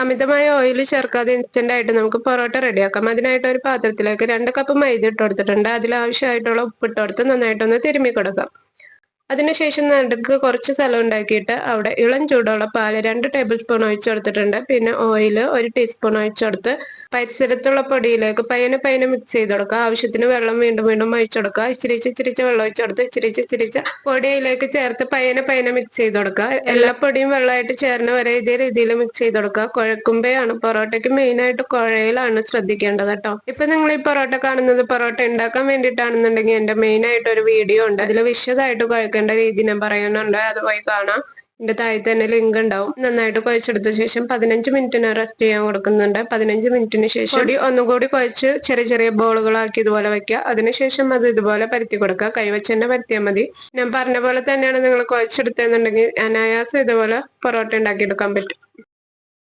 അമിതമായ ഓയിൽ ചേർക്കാതെ ഇൻസ്റ്റന്റ് ആയിട്ട് നമുക്ക് പൊറോട്ട റെഡിയാക്കാം. അതിനായിട്ട് ഒരു പാത്രത്തിലേക്ക് 2 കപ്പ് മൈദ ഇട്ട് കൊടുത്തിട്ടുണ്ട്. അതിൽ ആവശ്യമായിട്ടുള്ള ഉപ്പിട്ട് കൊടുത്ത് നന്നായിട്ടൊന്ന് തിരുമ്മി കൊടുക്കാം. അതിനുശേഷം നടുക്ക് കുറച്ച് സ്ഥലം ഉണ്ടാക്കിയിട്ട് അവിടെ ഇളം ചൂടുള്ള പാല് 2 ടേബിൾ സ്പൂൺ ഒഴിച്ചു കൊടുത്തിട്ടുണ്ട്. പിന്നെ ഓയിൽ 1 ടീസ്പൂൺ ഒഴിച്ചു കൊടുത്ത് പരിസരത്തുള്ള പൊടിയിലേക്ക് പയ്യെ മിക്സ് ചെയ്ത് കൊടുക്കുക. ആവശ്യത്തിന് വെള്ളം വീണ്ടും ഒഴിച്ചു കൊടുക്കുക. ഇച്ചിരിച്ച് വെള്ളം ഒഴിച്ചു കൊടുത്ത് ഇച്ചിരിച്ച് പൊടിയിലേക്ക് ചേർത്ത് പയ്യെ മിക്സ് ചെയ്ത് കൊടുക്കുക. എല്ലാ പൊടിയും വെള്ളമായിട്ട് ചേർന്ന് വരെ ഇതേ രീതിയിൽ മിക്സ് ചെയ്ത് കൊടുക്കുക. കുഴക്കുമ്പോഴാണ് പൊറോട്ടയ്ക്ക് മെയിൻ ആയിട്ട് കുഴയിലാണ് ശ്രദ്ധിക്കേണ്ടത് കേട്ടോ. ഇപ്പൊ നിങ്ങൾ ഈ പൊറോട്ട കാണുന്നത് പൊറോട്ട ഉണ്ടാക്കാൻ വേണ്ടിയിട്ടാണെന്നുണ്ടെങ്കിൽ എന്റെ മെയിൻ ആയിട്ട് ഒരു വീഡിയോ ഉണ്ട്. അതിൽ വിശദമായിട്ട് കുഴക്കേണ്ട രീതി ഞാൻ പറയുന്നുണ്ട്. അത് പോയി കാണാം. ഇതിന്റെ താഴെ തന്നെ ലിങ്ക് ഉണ്ടാവും. നന്നായിട്ട് കുഴച്ചെടുത്ത ശേഷം 15 മിനിറ്റിന് റെസ്റ്റ് ചെയ്യാൻ കൊടുക്കുന്നുണ്ട്. 15 മിനിറ്റിന് ശേഷം പൊടി ഒന്നുകൂടി കുഴച്ച് ചെറിയ ബോളുകളാക്കി ഇതുപോലെ വെക്കുക. അതിനുശേഷം അത് ഇതുപോലെ പരത്തി കൊടുക്കുക. കൈവച്ച് തന്നെ പരത്തിയാൽ മതി. ഞാൻ പറഞ്ഞ പോലെ തന്നെയാണ് നിങ്ങൾ കുഴച്ചെടുത്തെന്നുണ്ടെങ്കിൽ അനായാസം ഇതുപോലെ പൊറോട്ട ഉണ്ടാക്കിയെടുക്കാൻ പറ്റും.